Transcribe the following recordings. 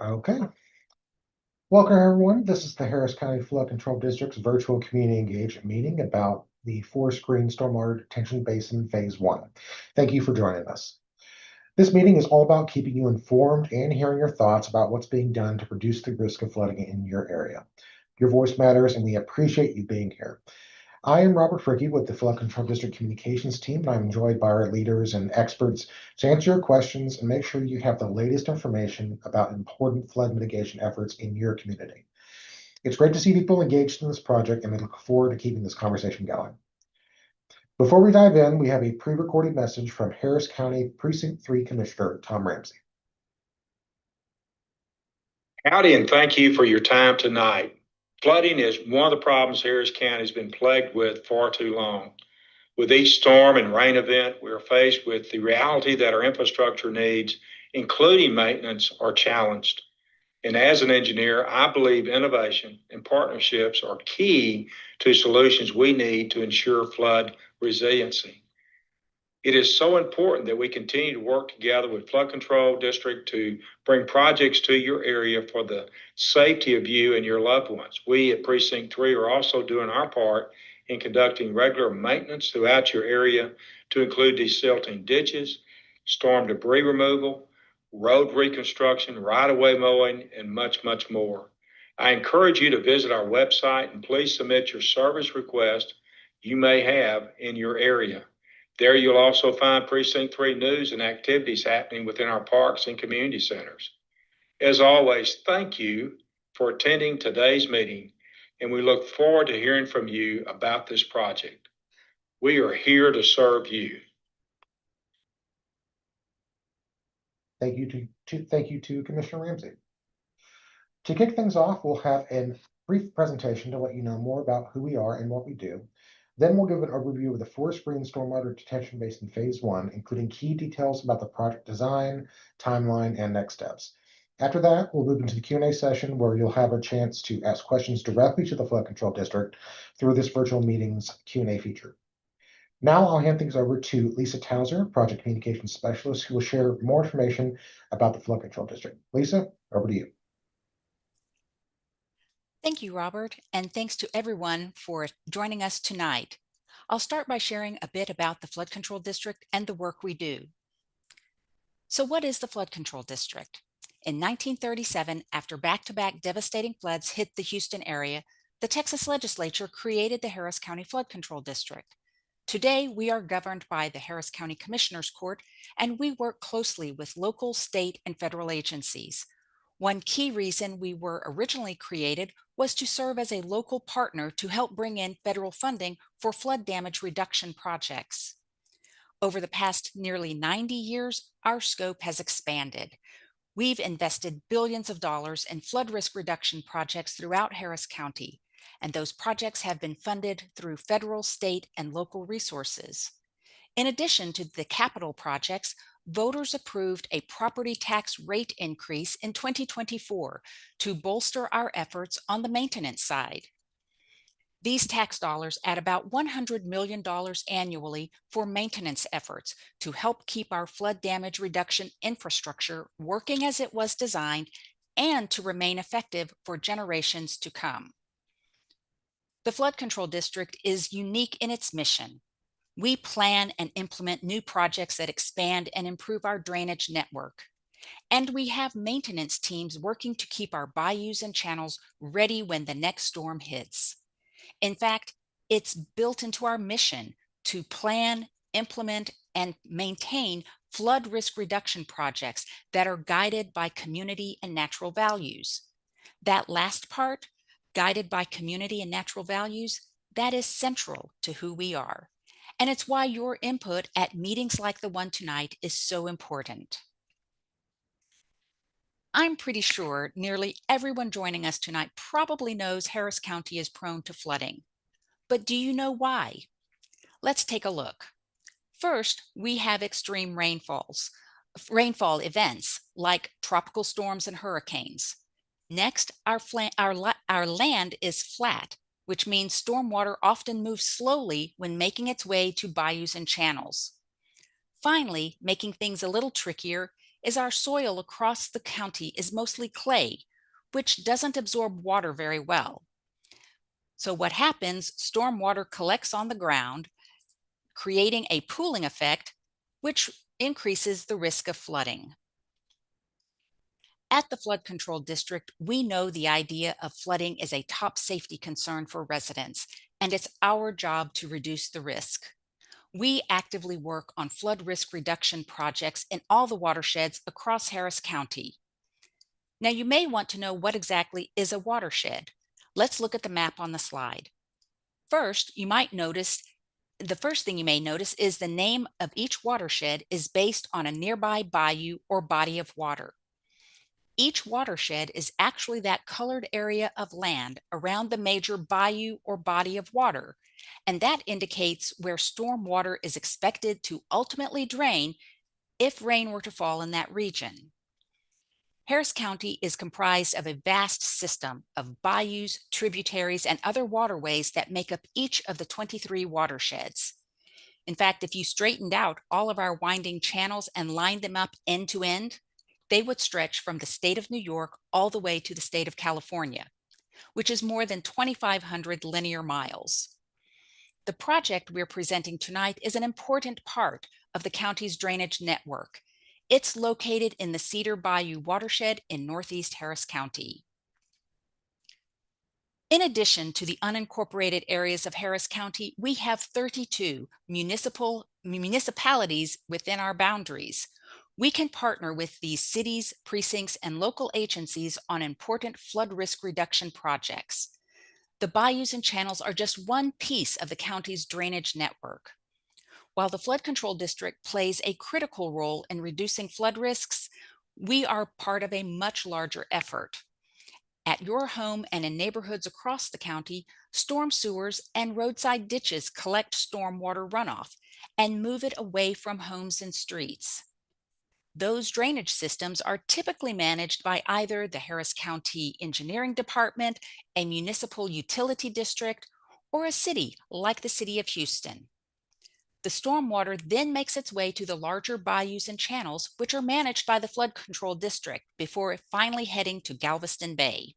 Okay. Welcome, everyone. This is the Harris County Flood Control District's virtual community engagement meeting about the four-screen stormwater detention basin phase one. Thank you for joining us. This meeting is all about keeping you informed and hearing your thoughts about what's being done to reduce the risk of flooding in your area. Your voice matters, and we appreciate you being here. I am Robert Fricke with the Flood Control District Communications team, and I'm joined by our leaders and experts to answer your questions and make sure you have the latest information about important flood mitigation efforts in your community. It's great to see people engaged in this project, and we look forward to keeping this conversation going. Before we dive in, we have a pre-recorded message from Harris County Precinct 3 Commissioner Tom Ramsey. Howdy, and thank you for your time tonight. Flooding is one of the problems Harris County has been plagued with far too long. With each storm and rain event, we are faced with the reality that our infrastructure needs, including maintenance, are challenged. And as an engineer, I believe innovation and partnerships are key to solutions we need to ensure flood resiliency. It is so important that we continue to work together with Flood Control District to bring projects to your area for the safety of you and your loved ones. We at Precinct 3 are also doing our part in conducting regular maintenance throughout your area to include desilting ditches, storm debris removal, road reconstruction, right-of-way mowing, and much, much more. I encourage you to visit our website and please submit your service request you may have in your area. There you'll also find Precinct 3 news and activities happening within our parks and community centers. As always, thank you for attending today's meeting, and we look forward to hearing from you about this project. We are here to serve you. Thank you to Commissioner Ramsey. To kick things off, we'll have a brief presentation to let you know more about who we are and what we do. Then we'll give an overview of the four-screen stormwater detention basin phase one, including key details about the project design, timeline, and next steps. After that, we'll move into the Q&A session where you'll have a chance to ask questions directly to the Flood Control District through this virtual meeting's Q&A feature. Now I'll hand things over to Lisa Towser, Project Communications Specialist, who will share more information about the Flood Control District. Lisa, over to you. Thank you, Robert, and thanks to everyone for joining us tonight. I'll start by sharing a bit about the Flood Control District and the work we do. So what is the Flood Control District? In 1937, after back-to-back devastating floods hit the Houston area, the Texas legislature created the Harris County Flood Control District. Today, we are governed by the Harris County Commissioners Court, and we work closely with local, state, and federal agencies. One key reason we were originally created was to serve as a local partner to help bring in federal funding for flood damage reduction projects. Over the past nearly 90 years, our scope has expanded. We've invested billions of dollars in flood risk reduction projects throughout Harris County, and those projects have been funded through federal, state, and local resources. In addition to the capital projects, voters approved a property tax rate increase in 2024 to bolster our efforts on the maintenance side. These tax dollars add about $100 million annually for maintenance efforts to help keep our flood damage reduction infrastructure working as it was designed and to remain effective for generations to come. The Flood Control District is unique in its mission. We plan and implement new projects that expand and improve our drainage network. And we have maintenance teams working to keep our bayous and channels ready when the next storm hits. In fact, it's built into our mission to plan, implement, and maintain flood risk reduction projects that are guided by community and natural values. That last part, guided by community and natural values, that is central to who we are. And it's why your input at meetings like the one tonight is so important. I'm pretty sure nearly everyone joining us tonight probably knows Harris County is prone to flooding. But do you know why? Let's take a look. First, we have extreme rainfall events like tropical storms and hurricanes. Next, our land is flat, which means stormwater often moves slowly when making its way to bayous and channels. Finally, making things a little trickier, is our soil across the county is mostly clay, which doesn't absorb water very well. So what happens, stormwater collects on the ground, creating a pooling effect, which increases the risk of flooding. At the Flood Control District, we know the idea of flooding is a top safety concern for residents, and it's our job to reduce the risk. We actively work on flood risk reduction projects in all the watersheds across Harris County. Now, you may want to know what exactly is a watershed. Let's look at the map on the slide. First, the first thing you may notice is the name of each watershed is based on a nearby bayou or body of water. Each watershed is actually that colored area of land around the major bayou or body of water, and that indicates where storm water is expected to ultimately drain if rain were to fall in that region. Harris County is comprised of a vast system of bayous, tributaries, and other waterways that make up each of the 23 watersheds. In fact, if you straightened out all of our winding channels and lined them up end to end, they would stretch from the state of New York all the way to the state of California, which is more than 2,500 linear miles. The project we're presenting tonight is an important part of the county's drainage network. It's located in the Cedar Bayou watershed in Northeast Harris County. In addition to the unincorporated areas of Harris County, we have 32 municipalities within our boundaries. We can partner with these cities, precincts, and local agencies on important flood risk reduction projects. The bayous and channels are just one piece of the county's drainage network. While the Flood Control District plays a critical role in reducing flood risks, we are part of a much larger effort. At your home and in neighborhoods across the county, storm sewers and roadside ditches collect stormwater runoff and move it away from homes and streets. Those drainage systems are typically managed by either the Harris County Engineering Department, a municipal utility district, or a city like the City of Houston. The stormwater then makes its way to the larger bayous and channels, which are managed by the Flood Control District before finally heading to Galveston Bay.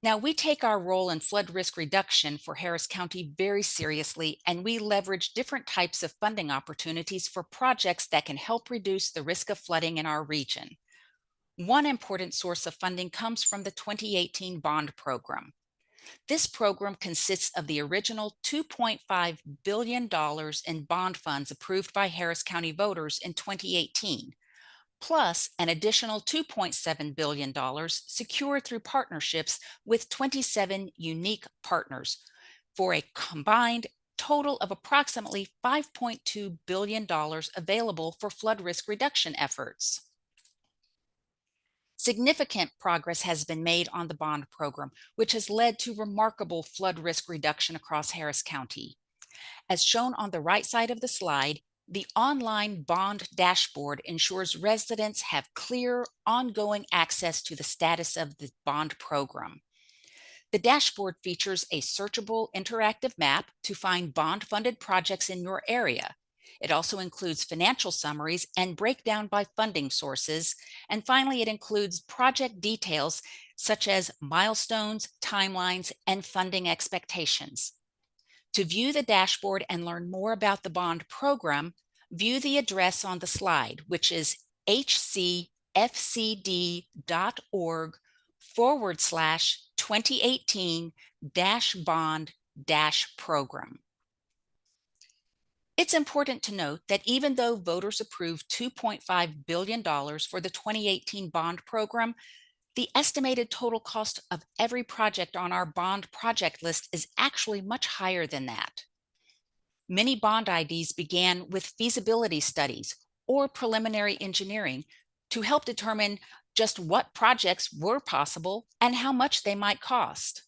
Now, we take our role in flood risk reduction for Harris County very seriously, and we leverage different types of funding opportunities for projects that can help reduce the risk of flooding in our region. One important source of funding comes from the 2018 bond program. This program consists of the original $2.5 billion in bond funds approved by Harris County voters in 2018, plus an additional $2.7 billion secured through partnerships with 27 unique partners for a combined total of approximately $5.2 billion available for flood risk reduction efforts. Significant progress has been made on the bond program, which has led to remarkable flood risk reduction across Harris County. As shown on the right side of the slide, the online bond dashboard ensures residents have clear, ongoing access to the status of the bond program. The dashboard features a searchable interactive map to find bond-funded projects in your area. It also includes financial summaries and breakdown by funding sources. And finally, it includes project details such as milestones, timelines, and funding expectations. To view the dashboard and learn more about the bond program, view the address on the slide, which is hcfcd.org/2018-bond-program. It's important to note that even though voters approved $2.5 billion for the 2018 bond program, the estimated total cost of every project on our bond project list is actually much higher than that. Many bond IDs began with feasibility studies or preliminary engineering to help determine just what projects were possible and how much they might cost.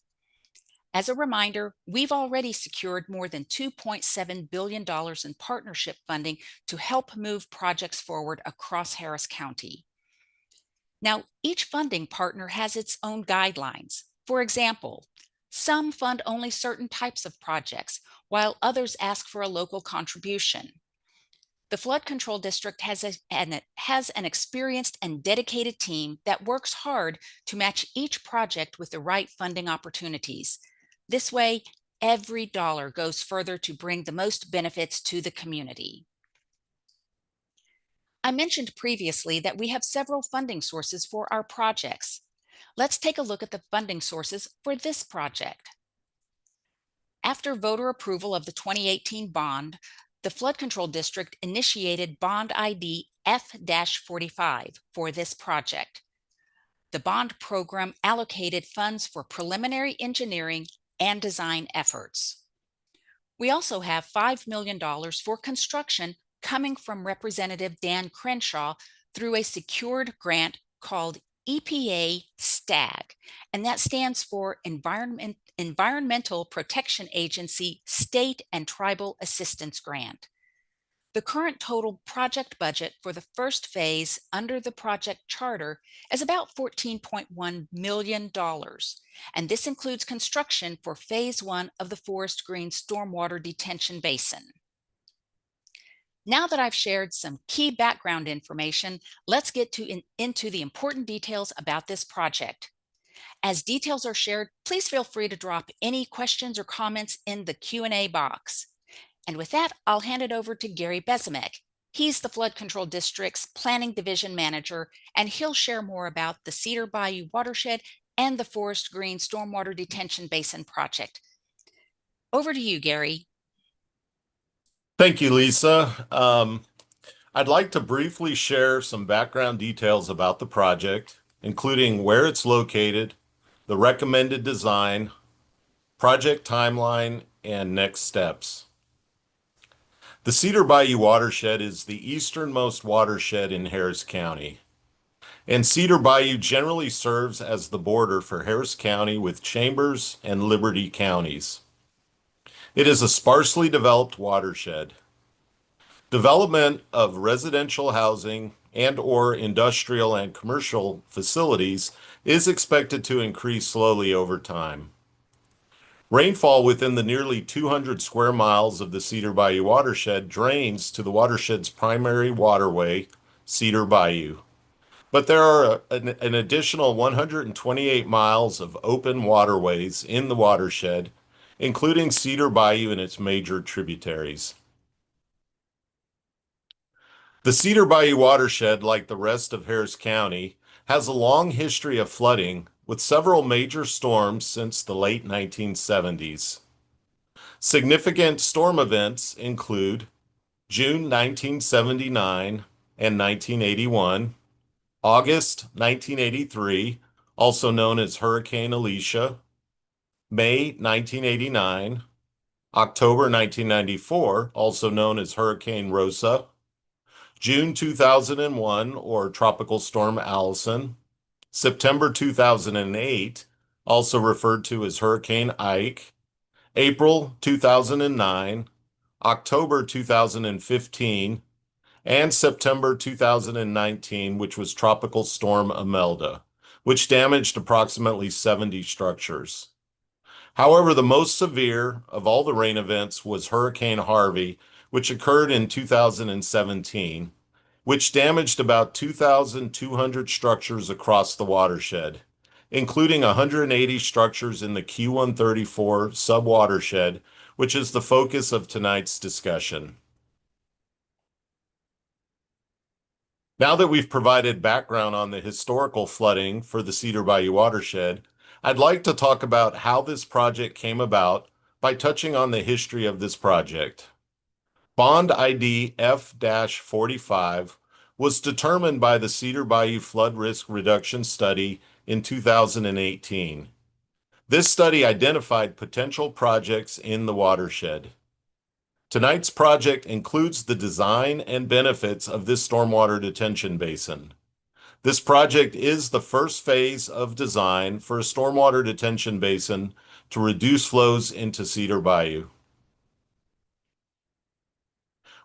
As a reminder, we've already secured more than $2.7 billion in partnership funding to help move projects forward across Harris County. Now, each funding partner has its own guidelines. For example, some fund only certain types of projects, while others ask for a local contribution. The Flood Control District has an experienced and dedicated team that works hard to match each project with the right funding opportunities. This way, every dollar goes further to bring the most benefits to the community. I mentioned previously that we have several funding sources for our projects. Let's take a look at the funding sources for this project. After voter approval of the 2018 bond, the Flood Control District initiated Bond ID F-45 for this project. The bond program allocated funds for preliminary engineering and design efforts. We also have $5 million for construction coming from Representative Dan Crenshaw through a secured grant called EPA STAG, and that stands for Environmental Protection Agency State and Tribal Assistance Grant. The current total project budget for the first phase under the project charter is about $14.1 million, and this includes construction for phase 1 of the Forest Green Stormwater Detention Basin. Now that I've shared some key background information, let's get into the important details about this project. As details are shared, please feel free to drop any questions or comments in the Q&A box. And with that, I'll hand it over to Gary Bezimek. He's the Flood Control District's Planning Division Manager, and he'll share more about the Cedar Bayou Watershed and the Forest Green Stormwater Detention Basin project. Over to you, Gary. Thank you, Lisa. I'd like to briefly share some background details about the project, including where it's located, the recommended design, project timeline, and next steps. The Cedar Bayou Watershed is the easternmost watershed in Harris County, and Cedar Bayou generally serves as the border for Harris County with Chambers and Liberty counties. It is a sparsely developed watershed. Development of residential housing and/or industrial and commercial facilities is expected to increase slowly over time. Rainfall within the nearly 200 square miles of the Cedar Bayou watershed drains to the watershed's primary waterway, Cedar Bayou. But there are an additional 128 miles of open waterways in the watershed, including Cedar Bayou and its major tributaries. The Cedar Bayou watershed, like the rest of Harris County, has a long history of flooding with several major storms since the late 1970s. Significant storm events include June 1979 and 1981, August 1983, also known as Hurricane Alicia, May 1989, October 1994, also known as Hurricane Rosa, June 2001, or Tropical Storm Allison, September 2008, also referred to as Hurricane Ike, April 2009, October 2015, and September 2019, which was Tropical Storm Imelda, which damaged approximately 70 structures. However, the most severe of all the rain events was Hurricane Harvey, which occurred in 2017, which damaged about 2,200 structures across the watershed, including 180 structures in the Q134 subwatershed, which is the focus of tonight's discussion. Now that we've provided background on the historical flooding for the Cedar Bayou watershed, I'd like to talk about how this project came about by touching on the history of this project. Bond ID F-45 was determined by the Cedar Bayou Flood Risk Reduction Study in 2018. This study identified potential projects in the watershed. Tonight's project includes the design and benefits of this stormwater detention basin. This project is the first phase of design for a stormwater detention basin to reduce flows into Cedar Bayou.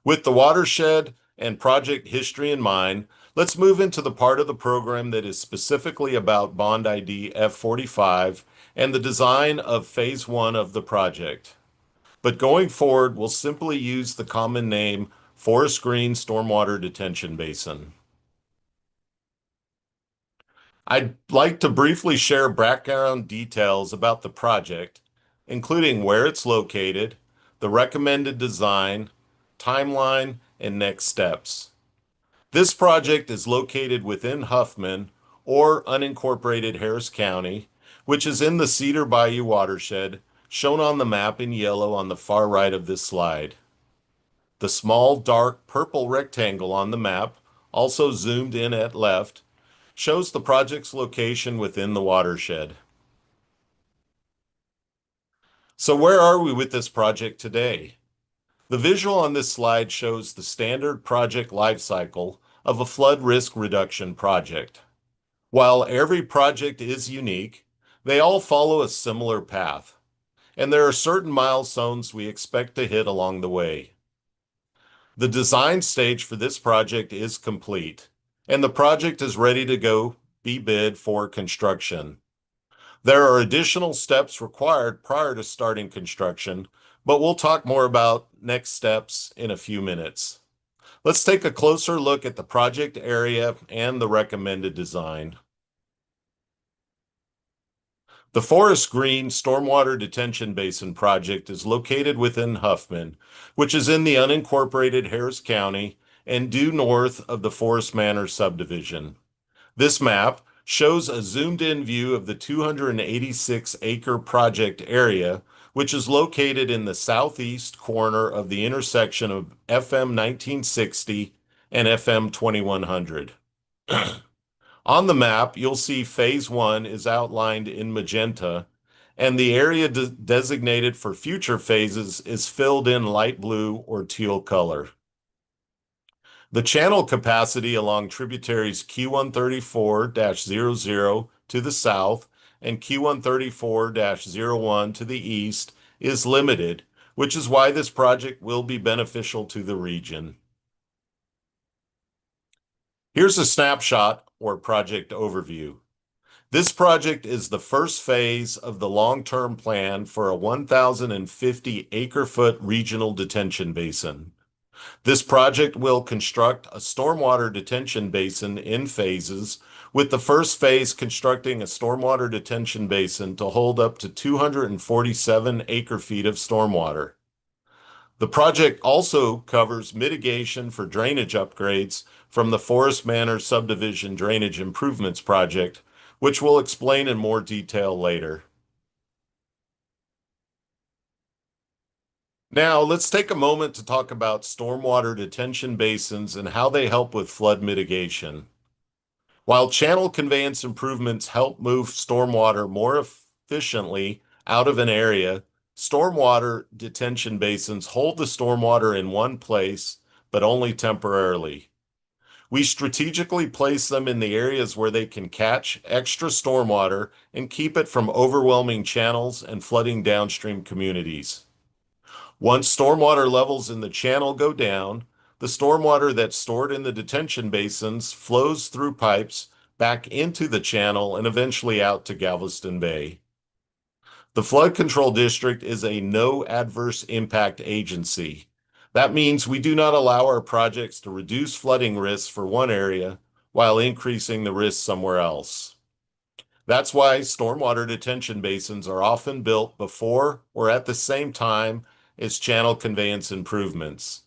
With the watershed and project history in mind, let's move into the part of the program that is specifically about Bond ID F-45 and the design of Phase 1 of the project. But going forward, we'll simply use the common name Forest Green Stormwater Detention Basin. I'd like to briefly share background details about the project, including where it's located, the recommended design, timeline, and next steps. This project is located within Huffman, or unincorporated Harris County, which is in the Cedar Bayou watershed, shown on the map in yellow on the far right of this slide. The small dark purple rectangle on the map, also zoomed in at left, shows the project's location within the watershed. So where are we with this project today? The visual on this slide shows the standard project life cycle of a flood risk reduction project. While every project is unique, they all follow a similar path, and there are certain milestones we expect to hit along the way. The design stage for this project is complete, and the project is ready to be bid for construction. There are additional steps required prior to starting construction, but we'll talk more about next steps in a few minutes. Let's take a closer look at the project area and the recommended design. The Forest Green Stormwater Detention Basin project is located within Huffman, which is in the unincorporated Harris County and due north of the Forest Manor subdivision. This map shows a zoomed-in view of the 286-acre project area, which is located in the southeast corner of the intersection of FM 1960 and FM 2100. On the map, you'll see Phase 1 is outlined in magenta, and the area designated for future phases is filled in light blue or teal color. The channel capacity along tributaries Q134-00 to the south and Q134-01 to the east is limited, which is why this project will be beneficial to the region. Here's a snapshot or project overview. This project is the first phase of the long-term plan for a 1,050 acre-foot regional detention basin. This project will construct a stormwater detention basin in phases, with the first phase constructing a stormwater detention basin to hold up to 247 acre-feet of stormwater. The project also covers mitigation for drainage upgrades from the Forest Manor Subdivision Drainage Improvements Project, which we'll explain in more detail later. Now, let's take a moment to talk about stormwater detention basins and how they help with flood mitigation. While channel conveyance improvements help move stormwater more efficiently out of an area, stormwater detention basins hold the stormwater in one place, but only temporarily. We strategically place them in the areas where they can catch extra stormwater and keep it from overwhelming channels and flooding downstream communities. Once stormwater levels in the channel go down, the stormwater that's stored in the detention basins flows through pipes back into the channel and eventually out to Galveston Bay. The Flood Control District is a no adverse impact agency. That means we do not allow our projects to reduce flooding risks for one area while increasing the risk somewhere else. That's why stormwater detention basins are often built before or at the same time as channel conveyance improvements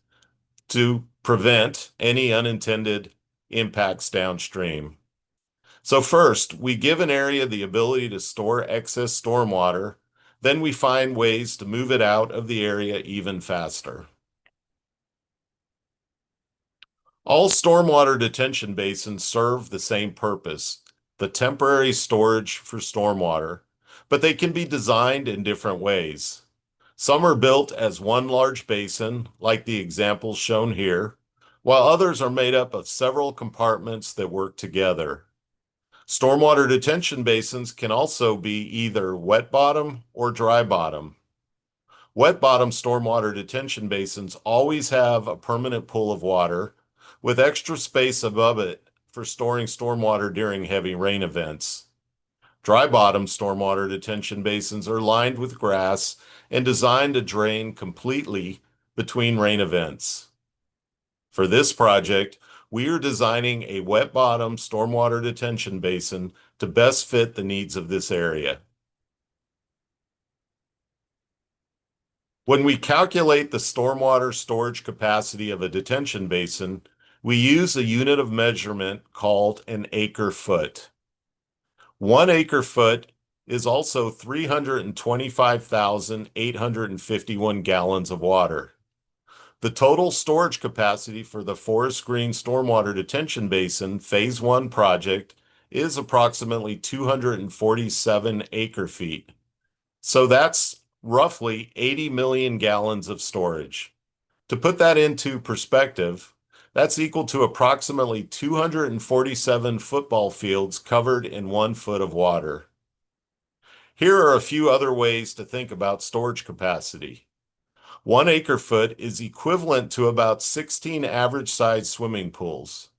to prevent any unintended impacts downstream. So first, we give an area the ability to store excess stormwater, then we find ways to move it out of the area even faster. All stormwater detention basins serve the same purpose, the temporary storage for stormwater, but they can be designed in different ways. Some are built as one large basin, like the examples shown here, while others are made up of several compartments that work together. Stormwater detention basins can also be either wet bottom or dry bottom. Wet bottom stormwater detention basins always have a permanent pool of water, with extra space above it for storing stormwater during heavy rain events. Dry bottom stormwater detention basins are lined with grass and designed to drain completely between rain events. For this project, we are designing a wet bottom stormwater detention basin to best fit the needs of this area. When we calculate the stormwater storage capacity of a detention basin, we use a unit of measurement called an acre-foot. 1 acre-foot is also 325,851 gallons of water. The total storage capacity for the Forest Green Stormwater Detention Basin Phase 1 project is approximately 247 acre-feet. So that's roughly 80 million gallons of storage. To put that into perspective, that's equal to approximately 247 football fields covered in 1 foot of water. Here are a few other ways to think about storage capacity. 1 acre-foot is equivalent to about 16 average-sized swimming pools,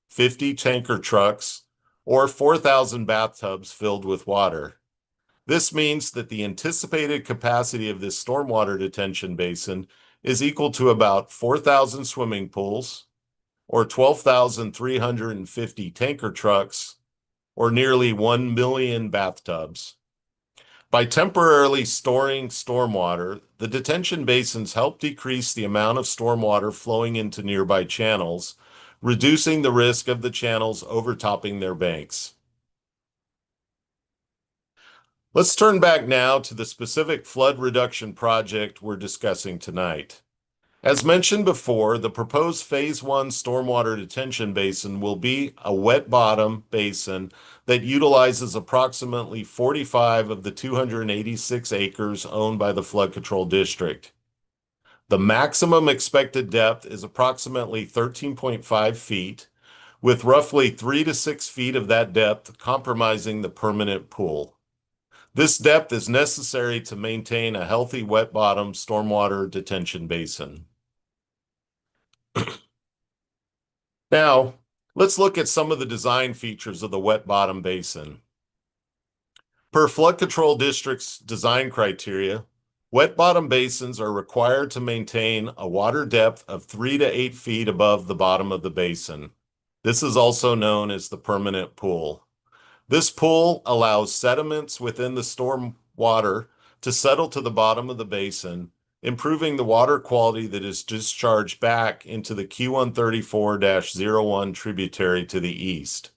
50 tanker trucks, or 4,000 bathtubs filled with water. This means that the anticipated capacity of this stormwater detention basin is equal to about 4,000 swimming pools, or 12,350 tanker trucks, or nearly 1 million bathtubs. By temporarily storing stormwater, the detention basins help decrease the amount of stormwater flowing into nearby channels, reducing the risk of the channels overtopping their banks. Let's turn back now to the specific flood reduction project we're discussing tonight. As mentioned before, the proposed Phase 1 stormwater detention basin will be a wet bottom basin that utilizes approximately 45 of the 286 acres owned by the Flood Control District. The maximum expected depth is approximately 13.5 feet, with roughly 3 to 6 feet of that depth comprising the permanent pool. This depth is necessary to maintain a healthy wet bottom stormwater detention basin. Now, let's look at some of the design features of the wet bottom basin. Per Flood Control District's design criteria, wet bottom basins are required to maintain a water depth of 3 to 8 feet above the bottom of the basin. This is also known as the permanent pool. This pool allows sediments within the storm water to settle to the bottom of the basin, improving the water quality that is discharged back into the Q134-01 tributary to the east.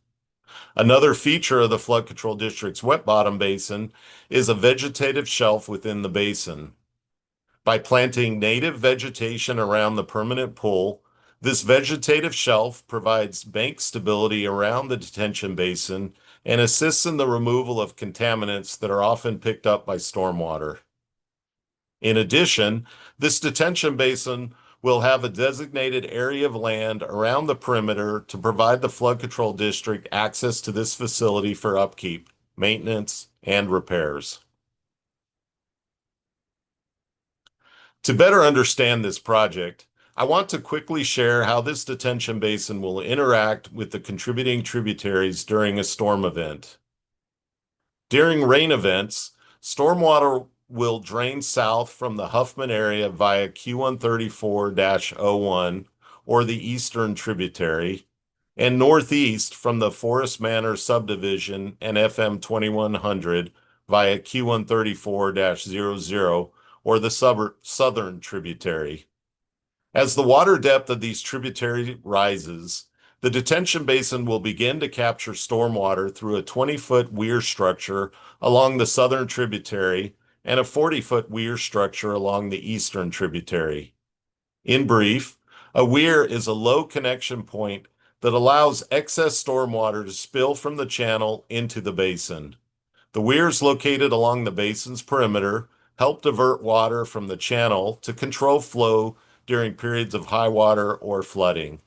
Another feature of the Flood Control District's wet bottom basin is a vegetative shelf within the basin. By planting native vegetation around the permanent pool, this vegetative shelf provides bank stability around the detention basin and assists in the removal of contaminants that are often picked up by stormwater. In addition, this detention basin will have a designated area of land around the perimeter to provide the Flood Control District access to this facility for upkeep, maintenance, and repairs. To better understand this project, I want to quickly share how this detention basin will interact with the contributing tributaries during a storm event. During rain events, stormwater will drain south from the Huffman area via Q134-01 or the eastern tributary, and northeast from the Forest Manor subdivision and FM 2100 via Q134-00 or the southern tributary. As the water depth of these tributaries rises, the detention basin will begin to capture stormwater through a 20-foot weir structure along the southern tributary and a 40-foot weir structure along the eastern tributary. In brief, a weir is a low connection point that allows excess stormwater to spill from the channel into the basin. The weirs located along the basin's perimeter help divert water from the channel to control flow during periods of high water or flooding.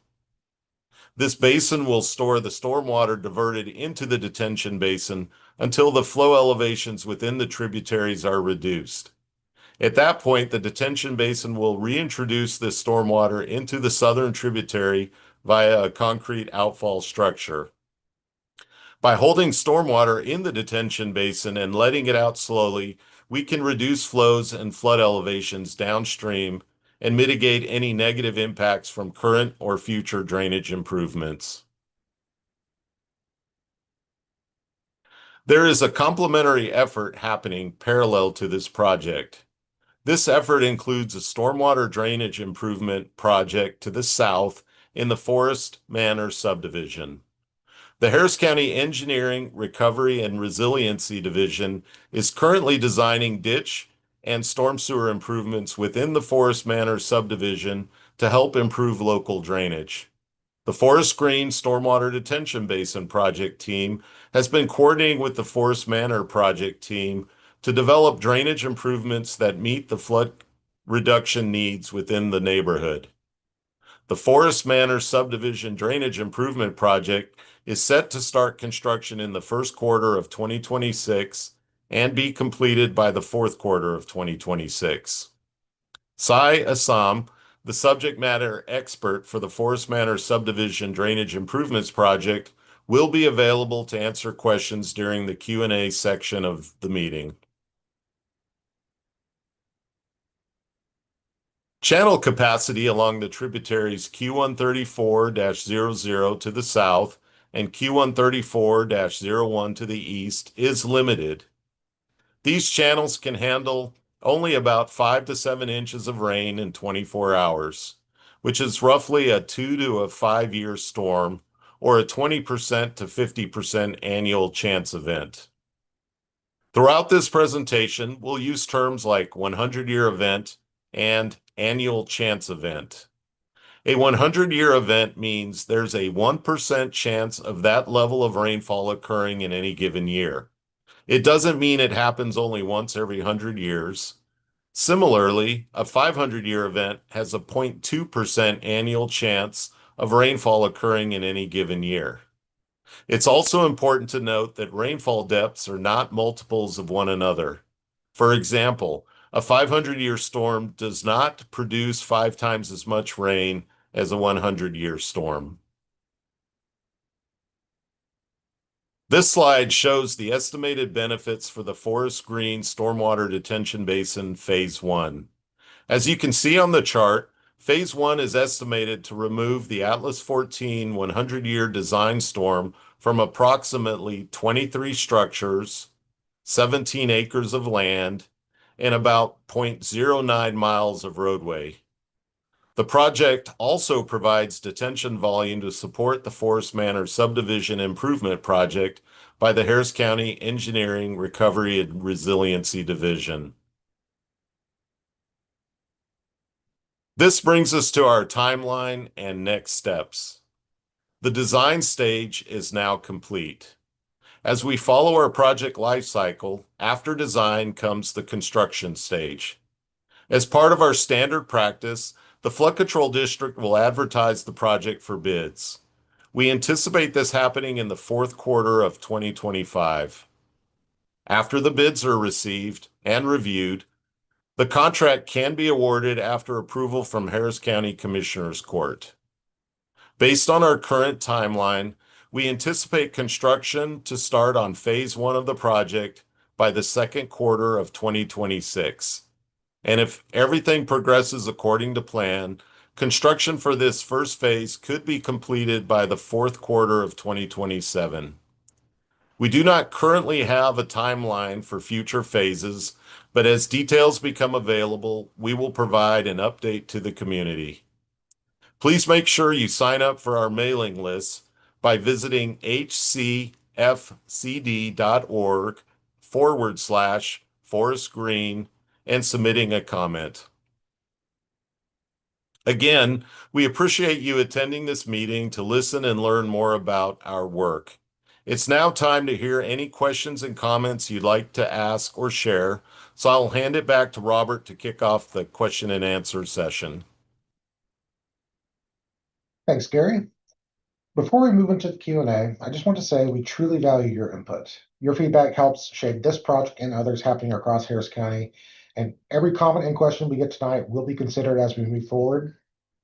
This basin will store the stormwater diverted into the detention basin until the flow elevations within the tributaries are reduced. At that point, the detention basin will reintroduce this stormwater into the southern tributary via a concrete outfall structure. By holding stormwater in the detention basin and letting it out slowly, we can reduce flows and flood elevations downstream and mitigate any negative impacts from current or future drainage improvements. There is a complementary effort happening parallel to this project. This effort includes a stormwater drainage improvement project to the south in the Forest Manor subdivision. The Harris County Engineering, Recovery, and Resiliency Division is currently designing ditch and storm sewer improvements within the Forest Manor subdivision to help improve local drainage. The Forest Green Stormwater Detention Basin project team has been coordinating with the Forest Manor project team to develop drainage improvements that meet the flood reduction needs within the neighborhood. The Forest Manor subdivision drainage improvement project is set to start construction in the first quarter of 2026 and be completed by the fourth quarter of 2026. Sai Assam, the subject matter expert for the Forest Manor subdivision drainage improvements project, will be available to answer questions during the Q&A section of the meeting. Channel capacity along the tributaries Q134-00 to the south and Q134-01 to the east is limited. These channels can handle only about 5 to 7 inches of rain in 24 hours, which is roughly a 2 to a 5-year storm or a 20% to 50% annual chance event. Throughout this presentation, we'll use terms like 100-year event and annual chance event. A 100-year event means there's a 1% chance of that level of rainfall occurring in any given year. It doesn't mean it happens only once every 100 years. Similarly, a 500-year event has a 0.2% annual chance of rainfall occurring in any given year. It's also important to note that rainfall depths are not multiples of one another. For example, a 500-year storm does not produce 5 times as much rain as a 100-year storm. This slide shows the estimated benefits for the Forest Green Stormwater Detention Basin Phase 1. As you can see on the chart, Phase 1 is estimated to remove the Atlas 14 100-year design storm from approximately 23 structures, 17 acres of land, and about 0.09 miles of roadway. The project also provides detention volume to support the Forest Manor subdivision improvement project by the Harris County Engineering, Recovery, and Resiliency Division. This brings us to our timeline and next steps. The design stage is now complete. As we follow our project life cycle, after design comes the construction stage. As part of our standard practice, the Flood Control District will advertise the project for bids. We anticipate this happening in the fourth quarter of 2025. After the bids are received and reviewed, the contract can be awarded after approval from Harris County Commissioners Court. Based on our current timeline, we anticipate construction to start on Phase 1 of the project by the second quarter of 2026. And if everything progresses according to plan, construction for this first phase could be completed by the fourth quarter of 2027. We do not currently have a timeline for future phases, but as details become available, we will provide an update to the community. Please make sure you sign up for our mailing list by visiting hcfcd.org/forestgreen and submitting a comment. Again, we appreciate you attending this meeting to listen and learn more about our work. It's now time to hear any questions and comments you'd like to ask or share, so I'll hand it back to Robert to kick off the question and answer session. Thanks, Gary. Before we move into the Q&A, I just want to say we truly value your input. Your feedback helps shape this project and others happening across Harris County, and every comment and question we get tonight will be considered as we move forward,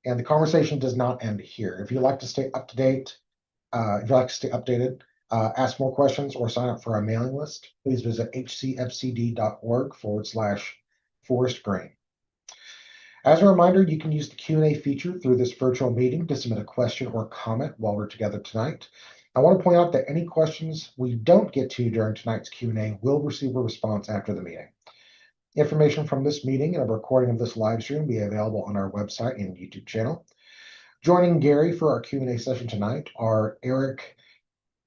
and the conversation does not end here. If you'd like to stay up to date, if you'd like to stay updated, ask more questions, or sign up for our mailing list, please visit hcfcd.org/forestgreen. As a reminder, you can use the Q&A feature through this virtual meeting to submit a question or comment while we're together tonight. I want to point out that any questions we don't get to during tonight's Q&A will receive a response after the meeting. Information from this meeting and a recording of this live stream will be available on our website and YouTube channel. Joining Gary for our Q&A session tonight are Eric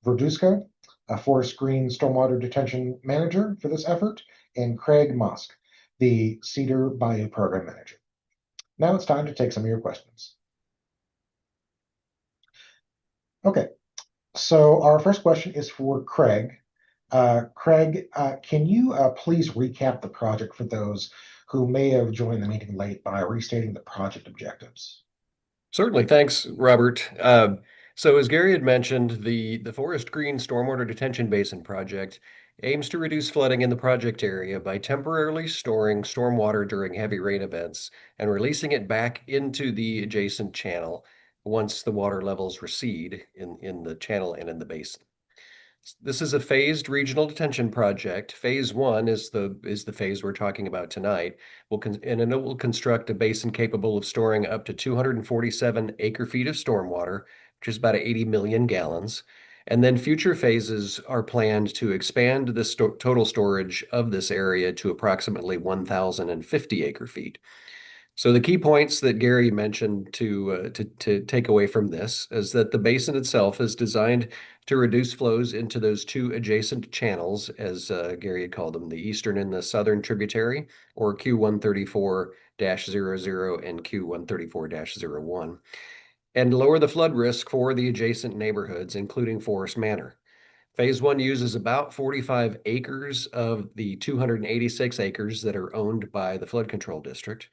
Verduska, a Forest Green Stormwater Detention Manager for this effort, and Craig Mosk, the Cedar Bayou Program Manager. Now it's time to take some of your questions. Okay, so our first question is for Craig. Craig, can you please recap the project for those who may have joined the meeting late by restating the project objectives? Certainly. Thanks, Robert. So as Gary had mentioned, the Forest Green Stormwater Detention Basin project aims to reduce flooding in the project area by temporarily storing stormwater during heavy rain events and releasing it back into the adjacent channel once the water levels recede in the channel and in the basin. This is a phased regional detention project. Phase 1 is the phase we're talking about tonight. And it will construct a basin capable of storing up to 247 acre-feet of stormwater, which is about 80 million gallons. And then future phases are planned to expand the total storage of this area to approximately 1,050 acre-feet. So the key points that Gary mentioned to take away from this is that the basin itself is designed to reduce flows into those two adjacent channels, as Gary had called them, the eastern and the southern tributary, or Q134-00 and Q134-01, and lower the flood risk for the adjacent neighborhoods, including Forest Manor. Phase 1 uses about 45 acres of the 286 acres that are owned by the flood control district.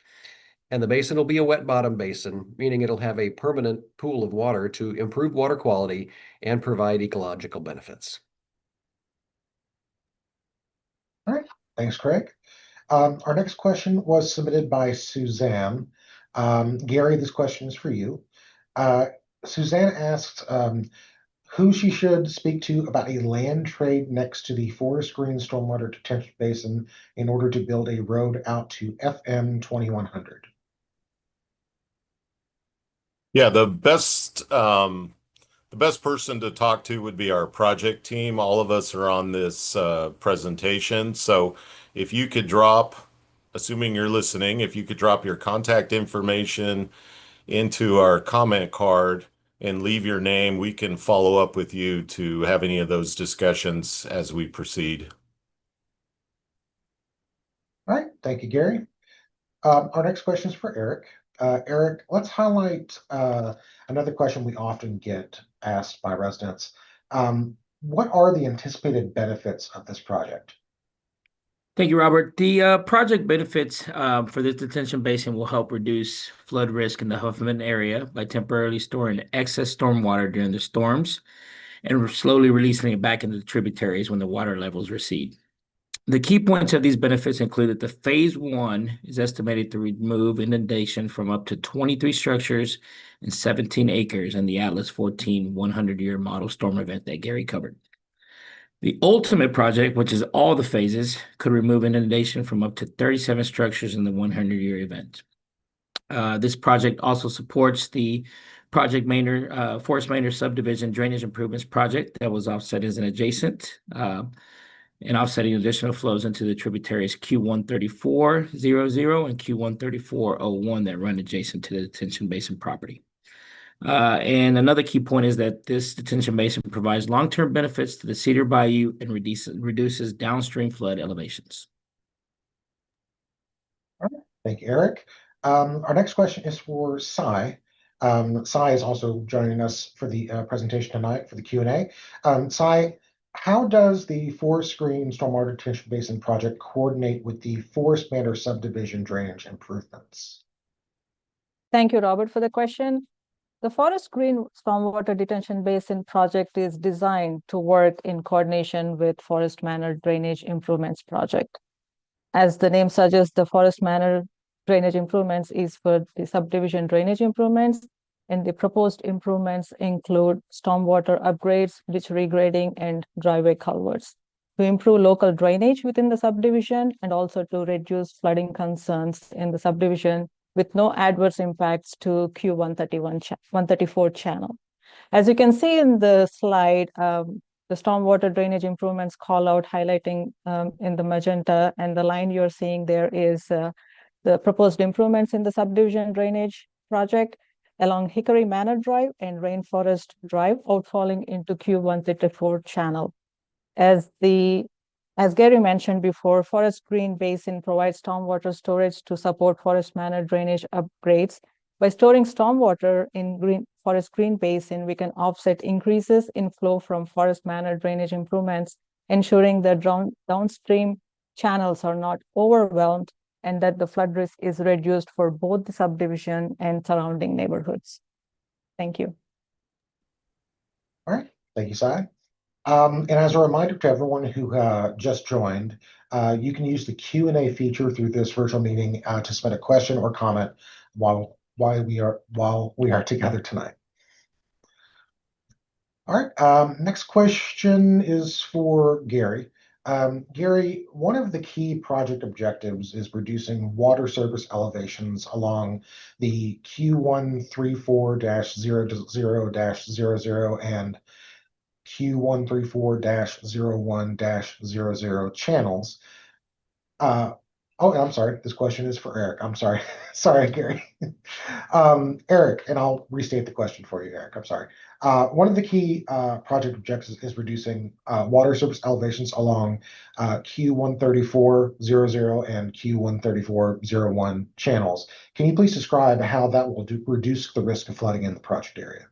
And the basin will be a wet bottom basin, meaning it'll have a permanent pool of water to improve water quality and provide ecological benefits. All right, thanks, Craig. Our next question was submitted by Suzanne. Gary, this question is for you. Suzanne asked who she should speak to about a land trade next to the Forest Green Stormwater Detention Basin in order to build a road out to FM 2100. Yeah, the best person to talk to would be our project team. All of us are on this presentation. So if you could drop, assuming you're listening, if you could drop your contact information into our comment card and leave your name, we can follow up with you to have any of those discussions as we proceed. All right, thank you, Gary. Our next question is for Eric. Eric, let's highlight another question we often get asked by residents. What are the anticipated benefits of this project? Thank you, Robert. The project benefits for this detention basin will help reduce flood risk in the Huffman area by temporarily storing excess stormwater during the storms and slowly releasing it back into the tributaries when the water levels recede. The key points of these benefits include that the phase 1 is estimated to remove inundation from up to 23 structures and 17 acres in the Atlas 14 100-year model storm event that Gary covered. The ultimate project, which is all the phases, could remove inundation from up to 37 structures in the 100-year event. This project also supports the Forest Manor subdivision drainage improvements project that was offset as an adjacent and offsetting additional flows into the tributaries Q134-00 and Q134-01 that run adjacent to the detention basin property. And another key point is that this detention basin provides long-term benefits to the Cedar Bayou and reduces downstream flood elevations. All right, thank you, Eric. Our next question is for Cy. Cy is also joining us for the presentation tonight for the Q&A. Cy, how does the Forest Green Stormwater Detention Basin project coordinate with the Forest Manor subdivision drainage improvements? Thank you, Robert, for the question. The Forest Green Stormwater Detention Basin project is designed to work in coordination with Forest Manor Drainage Improvements Project. As the name suggests, the Forest Manor Drainage Improvements is for the subdivision drainage improvements, and the proposed improvements include stormwater upgrades, ditch regrading, and driveway culverts to improve local drainage within the subdivision and also to reduce flooding concerns in the subdivision with no adverse impacts to Q134 channel. As you can see in the slide, the stormwater drainage improvements call out highlighting in the magenta, and the line you're seeing there is the proposed improvements in the subdivision drainage project along Hickory Manor Drive and Rainforest Drive, outfalling into Q134 channel. As Gary mentioned before, Forest Green Basin provides stormwater storage to support Forest Manor drainage upgrades. By storing stormwater in Forest Green Basin, we can offset increases in flow from Forest Manor drainage improvements, ensuring that downstream channels are not overwhelmed and that the flood risk is reduced for both the subdivision and surrounding neighborhoods. Thank you. All right, thank you, Sai. And as a reminder to everyone who just joined, you can use the Q&A feature through this virtual meeting to submit a question or comment while we are together tonight. All right, next question is for Gary. Gary, one of the key project objectives is reducing water surface elevations along the Q134-00-00 and Q134-01-00 channels. Oh, I'm sorry. This question is for Eric. I'm sorry. Sorry, Gary. Eric, and I'll restate the question for you, Eric. I'm sorry. One of the key project objectives is reducing water surface elevations along Q134-00 and Q134-01 channels. Can you please describe how that will reduce the risk of flooding in the project area?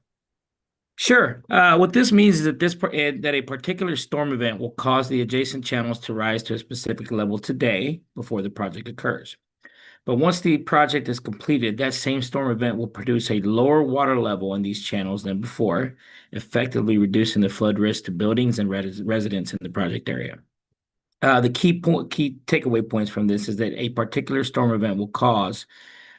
Sure. What this means is that that a particular storm event will cause the adjacent channels to rise to a specific level today before the project occurs. But once the project is completed, that same storm event will produce a lower water level in these channels than before, effectively reducing the flood risk to buildings and residents in the project area. The key takeaway points from this is that a particular storm event will cause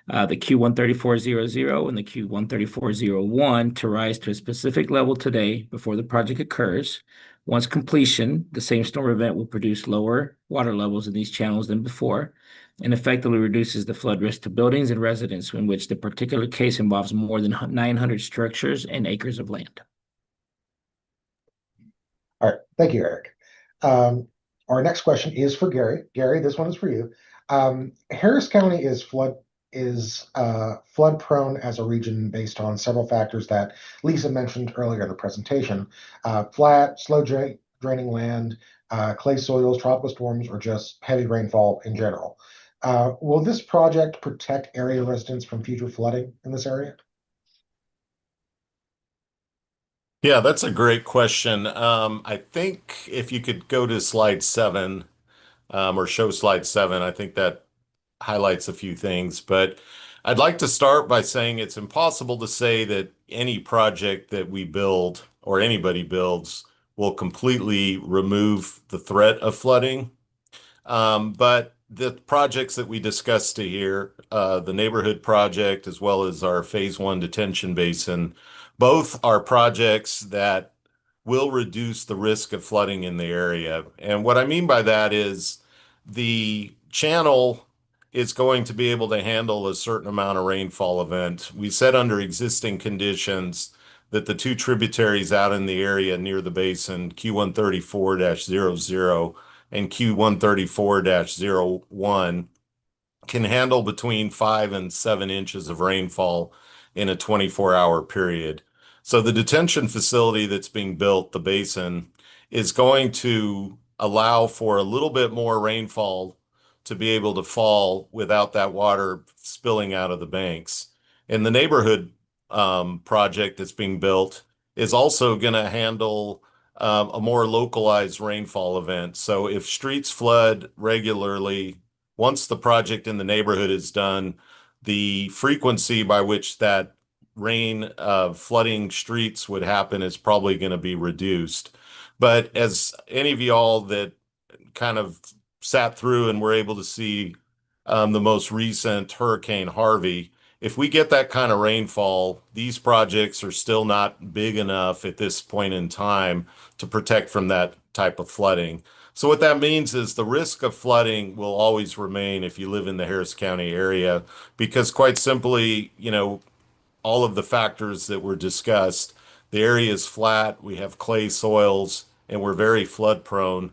the Q134-00 and the Q134-01 to rise to a specific level today before the project occurs. Once completion, the same storm event will produce lower water levels in these channels than before and effectively reduces the flood risk to buildings and residents in which the particular case involves more than 900 structures and acres of land. All right, thank you, Eric. Our next question is for Gary. Gary, this one is for you. Harris County is flood prone as a region based on several factors that Lisa mentioned earlier in the presentation. Flat, slow draining land, clay soils, tropical storms, or just heavy rainfall in general. Will this project protect area residents from future flooding in this area? Yeah, that's a great question. I think if you could go to slide 7 or show slide 7, I think that highlights a few things. But I'd like to start by saying it's impossible to say that any project that we build or anybody builds will completely remove the threat of flooding. But the projects that we discussed here, the neighborhood project as well as our phase 1 detention basin, both are projects that will reduce the risk of flooding in the area. And what I mean by that is the channel is going to be able to handle a certain amount of rainfall event. We said under existing conditions that the two tributaries out in the area near the basin, Q134-00 and Q134-01, can handle between 5 and 7 inches of rainfall in a 24-hour period. So the detention facility that's being built, the basin, is going to allow for a little bit more rainfall to be able to fall without that water spilling out of the banks. And the neighborhood project that's being built is also going to handle a more localized rainfall event. So if streets flood regularly, once the project in the neighborhood is done, the frequency by which that rain flooding streets would happen is probably going to be reduced. But as any of y'all that kind of sat through and were able to see the most recent Hurricane Harvey, if we get that kind of rainfall, these projects are still not big enough at this point in time to protect from that type of flooding. So what that means is the risk of flooding will always remain if you live in the Harris County area, because quite simply, all of the factors that were discussed. The area is flat, we have clay soils, and we're very flood prone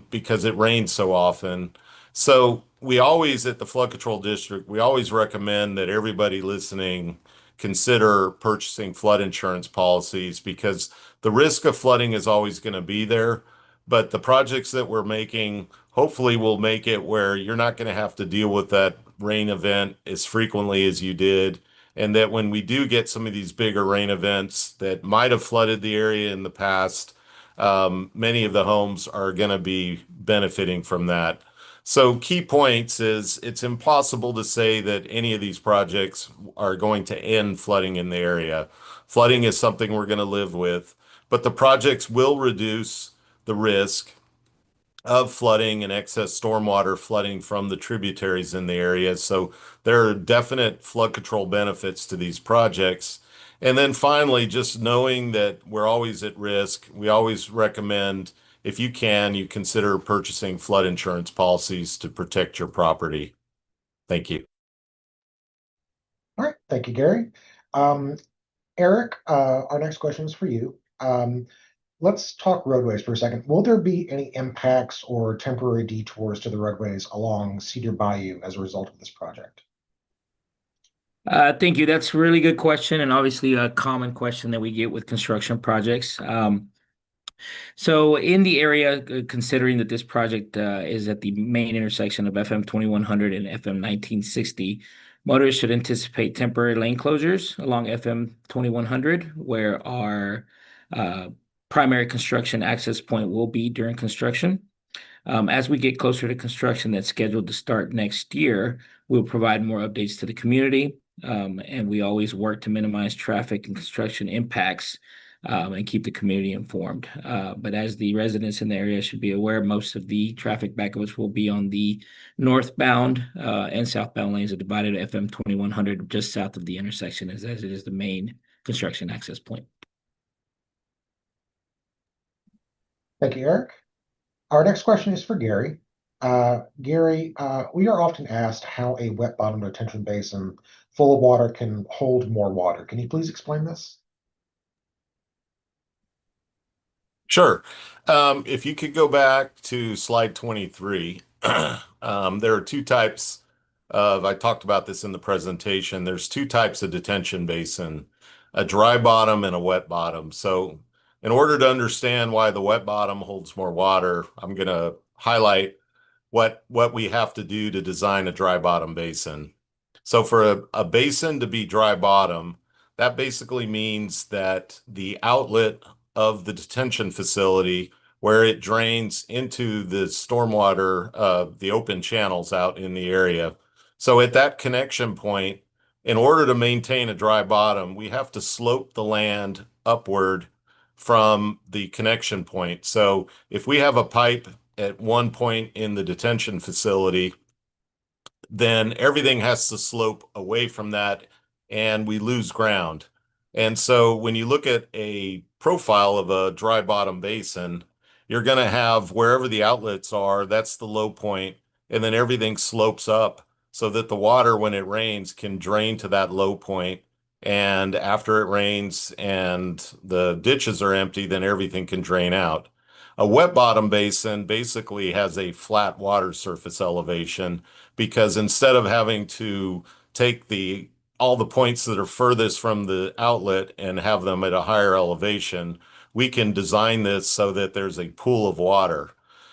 because it rains so often. So we always, at the Flood Control District, we always recommend that everybody listening consider purchasing flood insurance policies because the risk of flooding is always going to be there. But the projects that we're making hopefully will make it where you're not going to have to deal with that rain event as frequently as you did, and that when we do get some of these bigger rain events that might have flooded the area in the past, many of the homes are going to be benefiting from that. So key points is it's impossible to say that any of these projects are going to end flooding in the area. Flooding is something we're going to live with, but the projects will reduce the risk of flooding and excess stormwater flooding from the tributaries in the area. So there are definite flood control benefits to these projects. And then finally, just knowing that we're always at risk, we always recommend, if you can, you consider purchasing flood insurance policies to protect your property. Thank you. All right, thank you, Gary. Eric, our next question is for you. Let's talk roadways for a second. Will there be any impacts or temporary detours to the roadways along Cedar Bayou as a result of this project? Thank you. That's a really good question, and obviously a common question that we get with construction projects. So in the area, considering that this project is at the main intersection of FM 2100 and FM 1960, motorists should anticipate temporary lane closures along FM 2100, where our primary construction access point will be during construction. As we get closer to construction that's scheduled to start next year, we'll provide more updates to the community. And we always work to minimize traffic and construction impacts and keep the community informed. But as the residents in the area should be aware, most of the traffic backups will be on the northbound and southbound lanes that divided FM 2100 just south of the intersection as it is the main construction access point. Thank you, Eric. Our next question is for Gary. Gary, we are often asked how a wet bottom detention basin full of water can hold more water. Can you please explain this? Sure. If you could go back to slide 23, there are two types I talked about this in the presentation. There's two types of detention basin, a dry bottom and a wet bottom. So in order to understand why the wet bottom holds more water, I'm going to highlight what we have to do to design a dry bottom basin. So for a basin to be dry bottom, that basically means that the outlet of the detention facility where it drains into the stormwater, the open channels out in the area. So at that connection point, in order to maintain a dry bottom, we have to slope the land upward from the connection point. So if we have a pipe at one point in the detention facility, then everything has to slope away from that and we lose ground. And so when you look at a profile of a dry bottom basin, you're going to have wherever the outlets are, that's the low point, and then everything slopes up so that the water, when it rains, can drain to that low point. And after it rains and the ditches are empty, then everything can drain out. A wet bottom basin basically has a flat water surface elevation because instead of having to take all the points that are furthest from the outlet and have them at a higher elevation, we can design this so that there's a pool of water.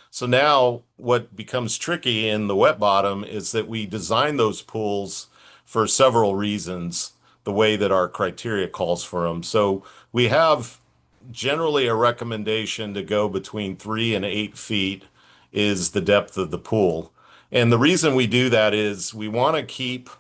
So now what becomes tricky in the wet bottom is that we design those pools for several reasons, the way that our criteria calls for them. So we have generally a recommendation to go between 3 and 8 feet is the depth of the pool. And the reason we do that is we want to keep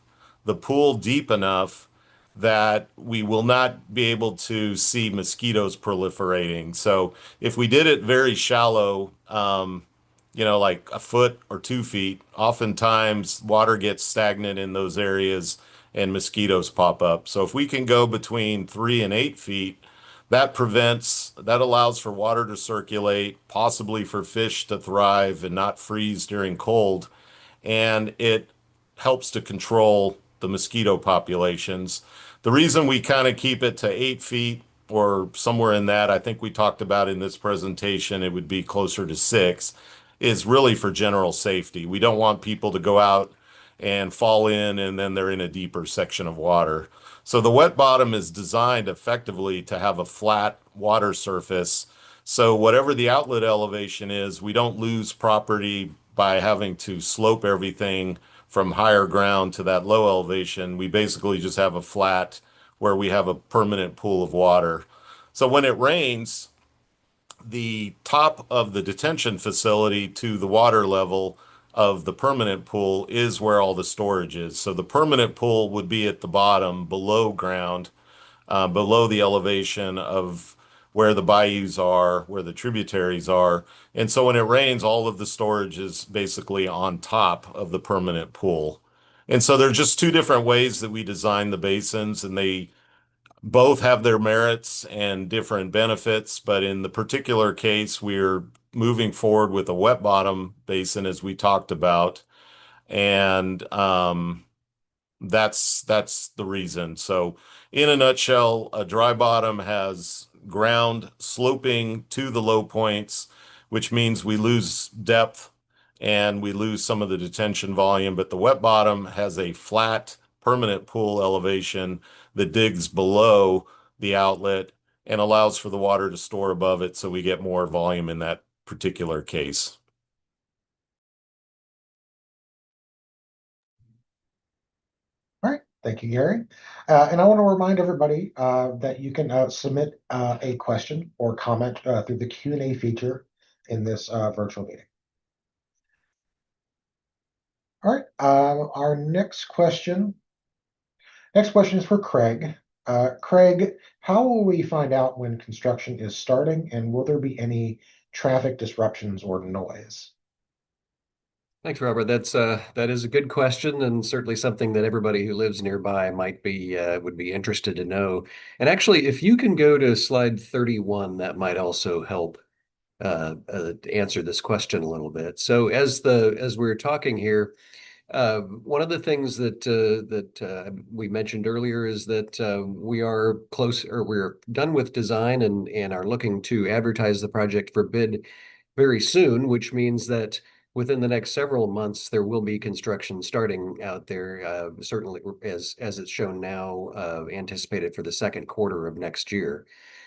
the pool deep enough that we will not be able to see mosquitoes proliferating. So if we did it very shallow, like a foot or 2 feet, oftentimes water gets stagnant in those areas and mosquitoes pop up. So if we can go between 3 and 8 feet, That allows for water to circulate, possibly for fish to thrive and not freeze during cold. And it helps to control the mosquito populations. The reason we kind of keep it to 8 feet or somewhere in that, I think we talked about in this presentation, it would be closer to 6, is really for general safety. We don't want people to go out and fall in and then they're in a deeper section of water. So the wet bottom is designed effectively to have a flat water surface. So whatever the outlet elevation is, we don't lose property by having to slope everything from higher ground to that low elevation. We basically just have a flat where we have a permanent pool of water. So when it rains, the top of the detention facility to the water level of the permanent pool is where all the storage is. So the permanent pool would be at the bottom below ground, below the elevation of where the bayous are, where the tributaries are. And so when it rains, all of the storage is basically on top of the permanent pool. And so there are just two different ways that we design the basins, and they both have their merits and different benefits. But in the particular case, we're moving forward with a wet bottom basin, as we talked about. And that's the reason. So in a nutshell, a dry bottom has ground sloping to the low points, which means we lose depth and we lose some of the detention volume. But the wet bottom has a flat permanent pool elevation that digs below the outlet and allows for the water to store above it, so we get more volume in that particular case. All right, thank you, Gary. And I want to remind everybody that you can submit a question or comment through the Q&A feature in this virtual meeting. All right, our next question is for Craig. Craig, how will we find out when construction is starting, and will there be any traffic disruptions or noise? Thanks, Robert. That is a good question, and certainly something that everybody who lives nearby might be would be interested to know. And actually, if you can go to slide 31, that might also help answer this question a little bit. So as we're talking here, one of the things that we mentioned earlier is that we are close, or we're done with design and are looking to advertise the project for bid very soon, which means that within the next several months, there will be construction starting out there, certainly as it's shown now, anticipated for the second quarter of next year.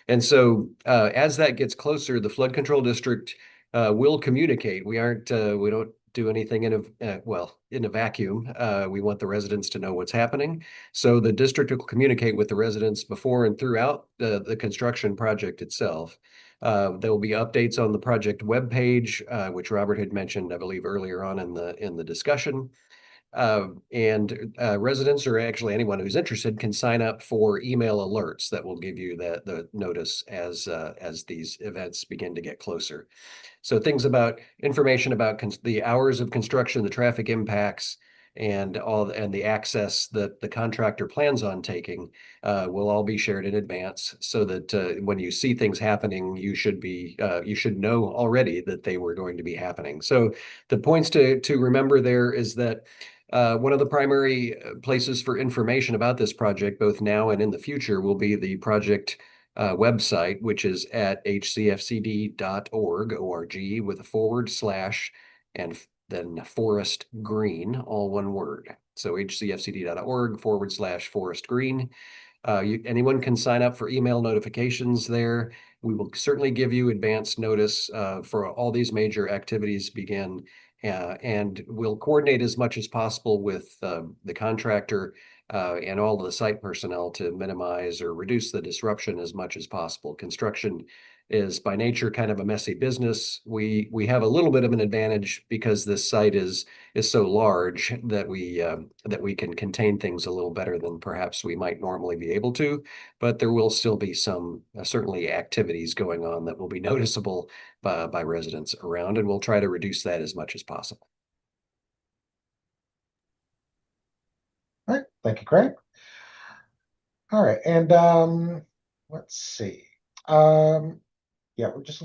And so as that gets closer, the flood control district will communicate. We don't do anything in a vacuum. We want the residents to know what's happening. So the district will communicate with the residents before and throughout the construction project itself. There will be updates on the project webpage, which Robert had mentioned, I believe, earlier on in the discussion. And residents, or actually anyone who's interested, can sign up for email alerts that will give you the notice as these events begin to get closer. So things about information about the hours of construction, the traffic impacts, and the access that the contractor plans on taking will all be shared in advance, so that when you see things happening, you should know already that they were going to be happening. So the points to remember there is that one of the primary places for information about this project, both now and in the future, will be the project website, which is at hcfcd.org, with a / and then forest green, all one word. So hcfcd.org / forest green. Anyone can sign up for email notifications there. We will certainly give you advance notice for all these major activities begin, and we'll coordinate as much as possible with the contractor and all the site personnel to minimize or reduce the disruption as much as possible. Construction is by nature kind of a messy business. We have a little bit of an advantage because this site is so large that we can contain things a little better than perhaps we might normally be able to. But there will still be some certainly activities going on that will be noticeable by residents around, and we'll try to reduce that as much as possible. All right, thank you, Craig. All right, and let's see. Yeah, we'll just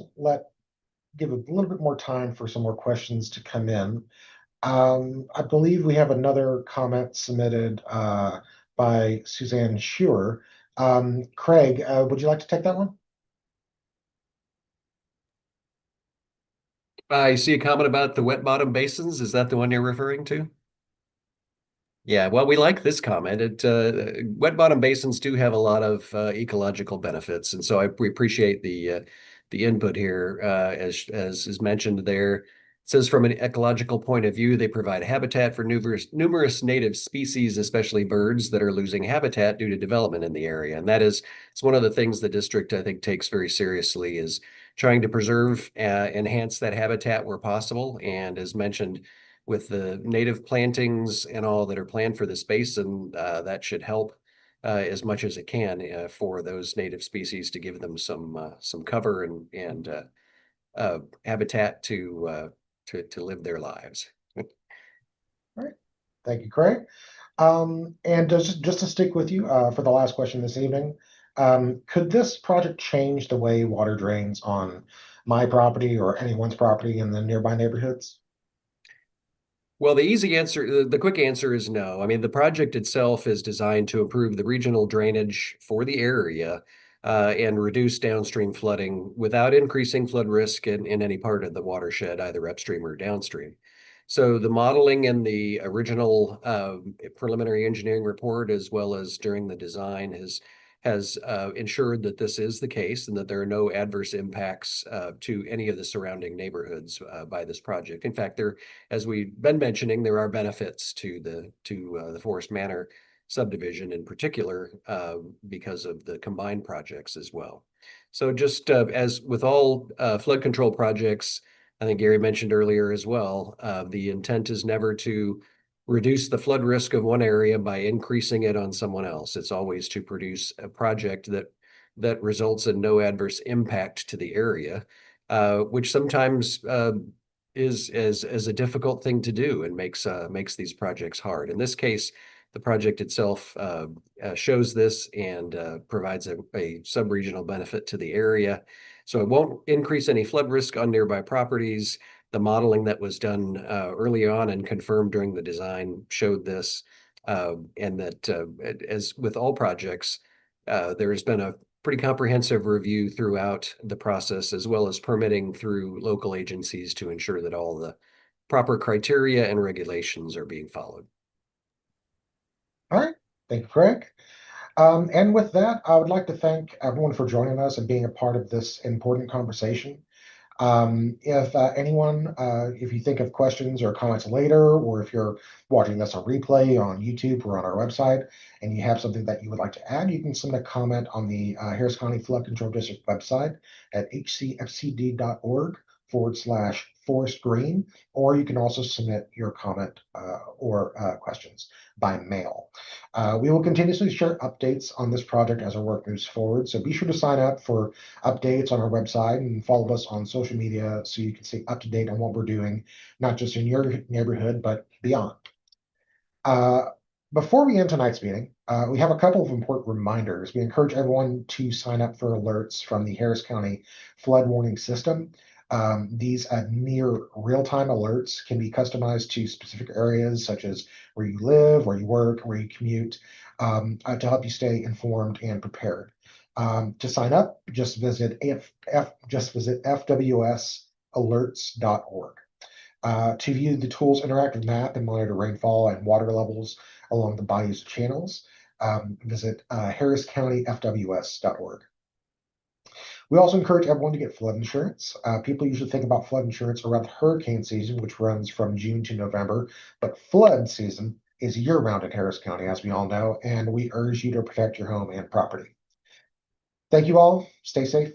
give a little bit more time for some more questions to come in. I believe we have another comment submitted by Suzanne Schuer. Craig, would you like to take that one? I see a comment about the wet bottom basins. Is that the one you're referring to? Yeah, well, we like this comment. Wet bottom basins do have a lot of ecological benefits, and so we appreciate the input here. As is mentioned there, it says from an ecological point of view, they provide habitat for numerous native species, especially birds that are losing habitat due to development in the area. And it's one of the things the district, I think, takes very seriously, is trying to preserve, enhance that habitat where possible. And as mentioned, with the native plantings and all that are planned for this basin, that should help as much as it can for those native species to give them some cover and habitat to live their lives. All right. Thank you, Craig. And just to stick with you for the last question this evening, could this project change the way water drains on my property or anyone's property in the nearby neighborhoods? Well, the quick answer is no. I mean, the project itself is designed to improve the regional drainage for the area and reduce downstream flooding without increasing flood risk in any part of the watershed, either upstream or downstream. So the modeling in the original preliminary engineering report, as well as during the design, has ensured that this is the case and that there are no adverse impacts to any of the surrounding neighborhoods by this project. In fact, as we've been mentioning, there are benefits to the Forest Manor subdivision in particular because of the combined projects as well. So just as with all flood control projects, I think Gary mentioned earlier as well, the intent is never to reduce the flood risk of one area by increasing it on someone else. It's always to produce a project that results in no adverse impact to the area, which sometimes is a difficult thing to do and makes these projects hard. In this case, the project itself shows this and provides a sub-regional benefit to the area. So it won't increase any flood risk on nearby properties. The modeling that was done early on and confirmed during the design showed this, and that as with all projects, there has been a pretty comprehensive review throughout the process, as well as permitting through local agencies to ensure that all the proper criteria and regulations are being followed. All right. Thank you, Craig. And with that, I would like to thank everyone for joining us and being a part of this important conversation. If anyone, if you think of questions or comments later, or if you're watching this on replay on YouTube or on our website, and you have something that you would like to add, you can submit a comment on the Harris County Flood Control District website at hcfcd.org/forest green, or you can also submit your comment or questions by mail. We will continuously share updates on this project as our work moves forward, so be sure to sign up for updates on our website and follow us on social media so you can stay up to date on what we're doing, not just in your neighborhood, but beyond. Before we end tonight's meeting, we have a couple of important reminders. We encourage everyone to sign up for alerts from the Harris County Flood Warning System. These near real-time alerts can be customized to specific areas, such as where you live, where you work, where you commute, to help you stay informed and prepared. To sign up, just visit fwsalerts.org. To view the tool's interactive map and monitor rainfall and water levels along the body's channels, visit harriscountyfws.org. We also encourage everyone to get flood insurance. People usually think about flood insurance around hurricane season, which runs from June to November, but flood season is year-round in Harris County, as we all know, and we urge you to protect your home and property. Thank you all. Stay safe.